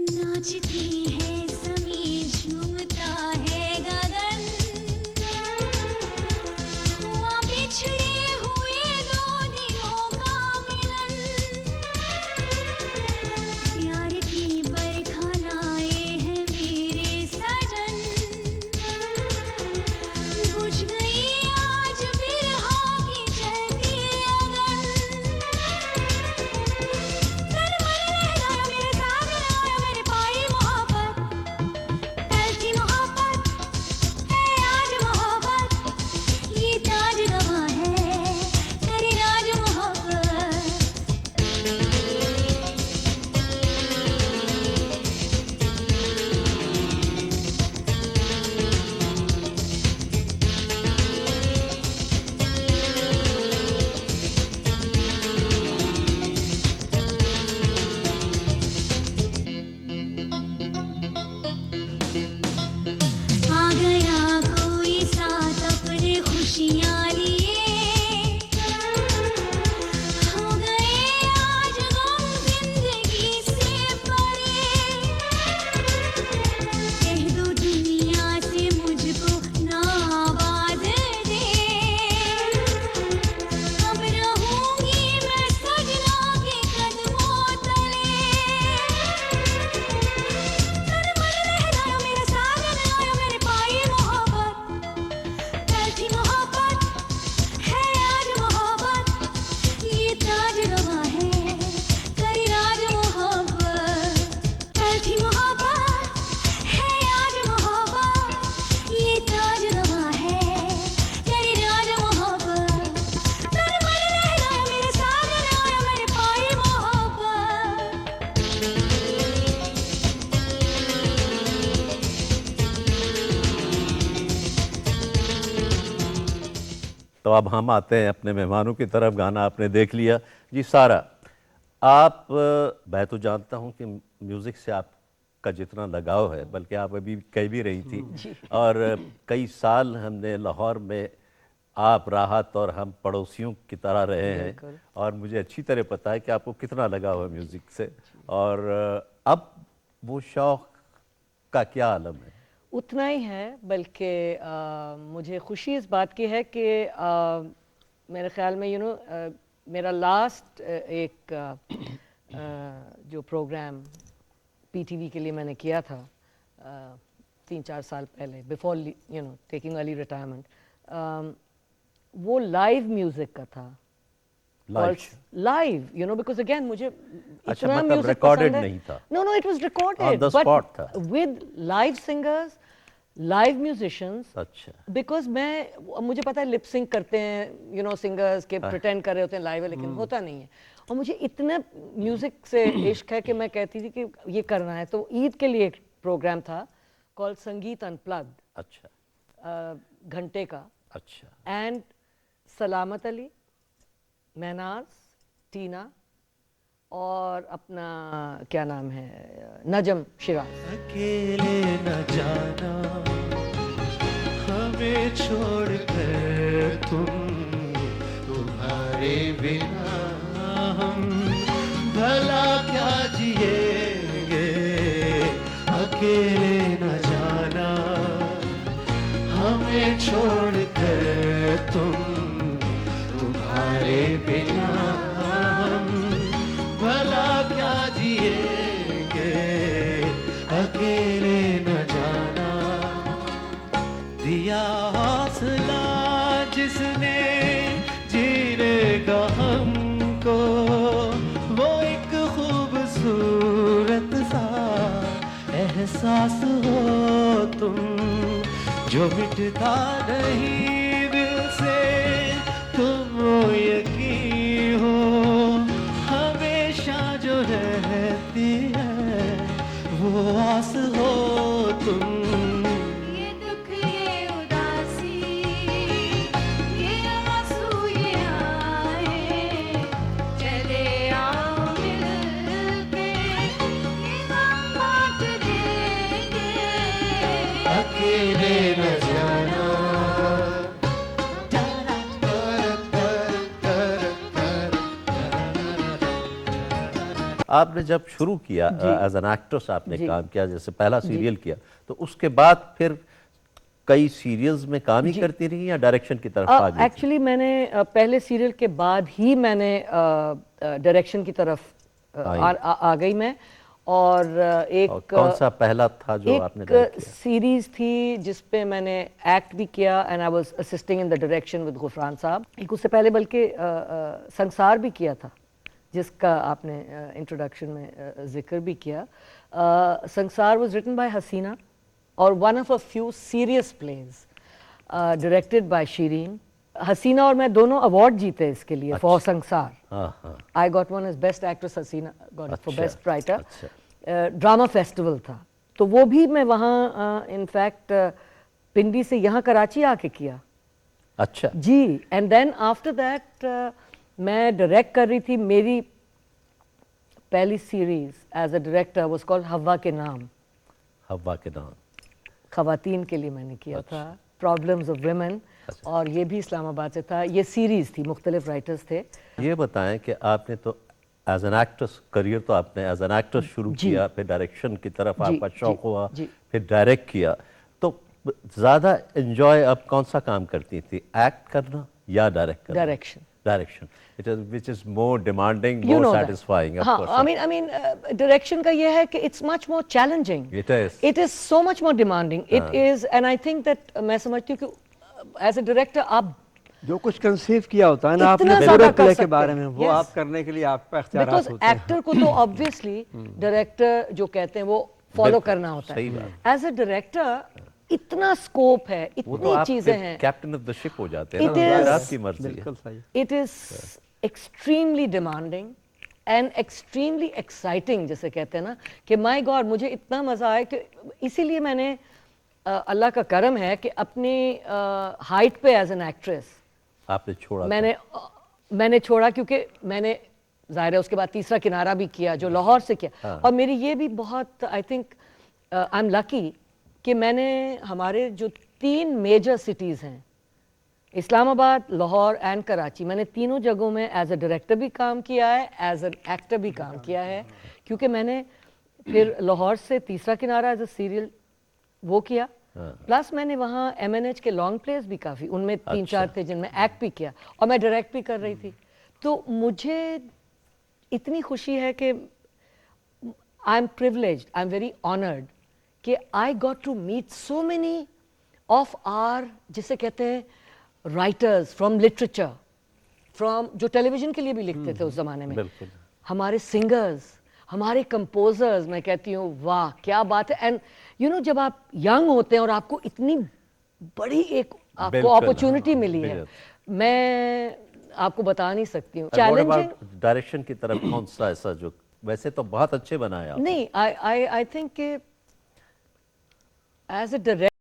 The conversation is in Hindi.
नाचती है ज़मीं झूमता है गगन हुआ बिछड़े हुए दो दिलों का मिलन प्यार की बरखा लाए हैं मेरे सजन बुझ गई आज बिरहा की जलती अगन तन मन लहराया मेरे साथ आया मैंने पाई मोहब्बत कल थी मोहब्बत है आज मोहब्बत ये ताज गवा है करे राज मोहब्बत आ गया कोई साथ अपने खुशियाँ लिए हो गए आज गम जिंदगी से परे कह दो दुनिया से मुझको ना आवाज़ दे अब रहूंगी मैं सजना के कदमों तले तन मन लहराया मेरा साजन आया मैंने पाई मोहब्बत कल थी मोहब्बत है आज मोहब्बत ये ताज गवा है करी राज मोहब्बत कल थी मोहब्बत है आज मोहब्बत ये ताज गवा है करी राज मोहब्बत तन मन लहराया मेरा साजन आया मैंने पाई मोहब्बत तो अब हम आते हैं अपने मेहमानों की तरफ। गाना आपने देख लिया जी। सारा, आप मैं तो जानता हूँ कि म्यूज़िक से आपका जितना लगाव है, बल्कि आप अभी कह भी रही थी, और कई साल हमने लाहौर में आप, राहत और हम पड़ोसियों की तरह रहे हैं, और मुझे अच्छी तरह पता है कि आपको कितना लगाव है म्यूज़िक से। और अब वो शौक़ का क्या आलम है? उतना ही है, बल्कि मुझे खुशी इस बात की है कि मेरे ख्याल में मेरा लास्ट एक जो प्रोग्राम पीटीवी के लिए मैंने किया था 3-4 साल पहले, बिफोर टेकिंग अर्ली रिटायरमेंट, वो लाइव म्यूजिक का था। लाइव बिकॉज अगेन मुझे अच्छा, इतना मतलब म्यूजिक रिकॉर्डेड पसंद है। नहीं था? No it was recorded On the spot था? With live singers, live musicians. अच्छा, बिकॉज मुझे पता है लिप सिंक करते हैं सिंगर्स के प्रिटेंड कर रहे होते हैं लाइव है, लेकिन होता नहीं है। और मुझे इतना म्यूजिक से इश्क है कि मैं कहती थी कि ये करना है। तो ईद के लिए एक प्रोग्राम था कॉल्ड संगीत अनप्लग्ड। अच्छा, घंटे का, अच्छा। एंड सलामत अली, महनाज, टीना और अपना क्या नाम है, नजम शिराज। अकेले न जाना हमें छोड़ कर तुम, तुम्हारे बिना हम भला क्या जिएंगे। अकेले न जाना हमें छोड़ कर तुम, तुम्हारे बिना हम भला क्या जिएंगे। अकेले न जाना। दिया हौसला जिसने जीने का हमको, वो एक खूबसूरत सा एहसास हो तुम, जो मिटता नहीं दिल से, तुम वो यकीन हो हमेशा जो रहती है, वो आस हो तुम। ये दुख ये उदासी ये आंसू ये आए, चले आओ मिलके ये गम बांट देंगे। अकेले न जाना। आपने जब शुरू किया एज एन एक्ट्रेस आपने जी। काम किया, जैसे पहला सीरियल किया, तो उसके बाद फिर कई सीरियल्स में काम ही करती रही या डायरेक्शन की तरफ आ गई? एक्चुअली मैंने पहले सीरियल के बाद ही मैंने डायरेक्शन की तरफ आ गई मैं। और एक और कौन सा पहला था जो आपने डायरेक्ट एक किया? सीरीज थी जिसपे मैंने एक्ट भी किया and I was assisting in the direction with Gufran साहब। एक उससे पहले बल्कि संसार भी किया था, जिसका आपने इंट्रोडक्शन में जिक्र भी किया। संसार वाज रिटन बाय हसीना और one of a few serious plays directed by Shireen. Hasina और मैं दोनों अवार्ड जीते इसके लिए फॉर संसार। हाँ हाँ। I got one as best actress, Haseena got it for अच्छा, बेस्ट राइटर। अच्छा। ड्रामा फेस्टिवल था, तो वो भी मैं वहाँ इनफैक्ट पिंडी से यहाँ कराची आके किया। अच्छा। जी, एंड देन आफ्टर दैट मैं डायरेक्ट कर रही थी। मेरी पहली series as a director was called हवा के नाम। हवा के नाम खवातीन के लिए मैंने किया था, प्रॉब्लम्स ऑफ वुमेन, और ये भी इस्लामाबाद से था। ये सीरीज थी, मुख्तलिफ राइटर्स थे। ये बताएं कि आपने तो एज एन एक्ट्रेस करियर तो आपने एज एन एक्ट्रेस शुरू जी। किया, फिर डायरेक्शन की तरफ जी, आपका शौक जी, हुआ, जी। फिर डायरेक्ट किया, तो ज़्यादा एंजॉय अब कौन सा काम करती थी, एक्ट करना या डायरेक्ट करना? Direction. Direction, it is which is more demanding, You more know that. Satisfying. हाँ, I mean, डायरेक्शन का ये है कि it's much more challenging. It is. It is so much more demanding. It is, and I think that मैं समझती हूँ कि एज अ डायरेक्टर आप जो कुछ कंसीव किया होता है ना इतना आपने ज्यादा पूरे कर प्ले सकते के बारे हैं। में, वो Yes. आप करने के लिए आपका इख्तियारात बिकॉज होते हैं। एक्टर को तो ऑब्वियसली डायरेक्टर जो कहते हैं वो फॉलो बिल्कुल, करना होता सही है। एज अ डायरेक्टर इतना स्कोप है, वो तो इतनी आप चीजें हैं। कैप्टन ऑफ द शिप हो जाते हैं It ना, is- आपकी मर्जी है। बिल्कुल सही। It is extremely demanding and extremely exciting, जिसे कहते हैं ना कि माय गॉड मुझे इतना मजा आया कि इसीलिए मैंने अल्लाह का करम है कि अपनी हाइट पे एज एन एक्ट्रेस आपने छोड़ा था। मैंने छोड़ा, क्योंकि मैंने जाहिर है उसके बाद तीसरा किनारा भी किया जो लाहौर से किया। और मेरी ये भी बहुत I think I am lucky कि मैंने हमारे जो 3 मेजर सिटीज़ हैं, इस्लामाबाद, लाहौर एंड कराची, मैंने तीनों जगहों में एज अ डायरेक्टर भी काम किया है, एज एन एक्टर भी काम किया है। क्योंकि मैंने फिर लाहौर से तीसरा किनारा एज अ सीरियल वो किया, प्लस मैंने वहाँ MNH के लॉन्ग प्लेस भी काफ़ी, उनमें 3-4 थे जिनमें एक्ट भी किया और मैं डायरेक्ट भी कर रही थी। तो मुझे इतनी खुशी है कि I am privileged, I am very honoured कि I got to meet so many of our, जिसे कहते हैं राइटर्स फ्रॉम लिटरेचर, फ्रॉम जो टेलीविजन के लिए भी लिखते थे उस ज़माने में, बिल्कुल। हमारे सिंगर्स, हमारे कंपोजर्स। मैं कहती हूँ वाह क्या बात है। एंड यू नो जब आप यंग होते हैं और आपको इतनी बड़ी एक आपको बिल्कुल, अपॉर्चुनिटी हाँ, मिली है, बिल्कुल। मैं आपको बता नहीं सकती हूँ। What about चैलेंजिंग डायरेक्शन की तरफ कौन सा ऐसा जो वैसे तो बहुत अच्छे बनाया आपने? नहीं, I think as a director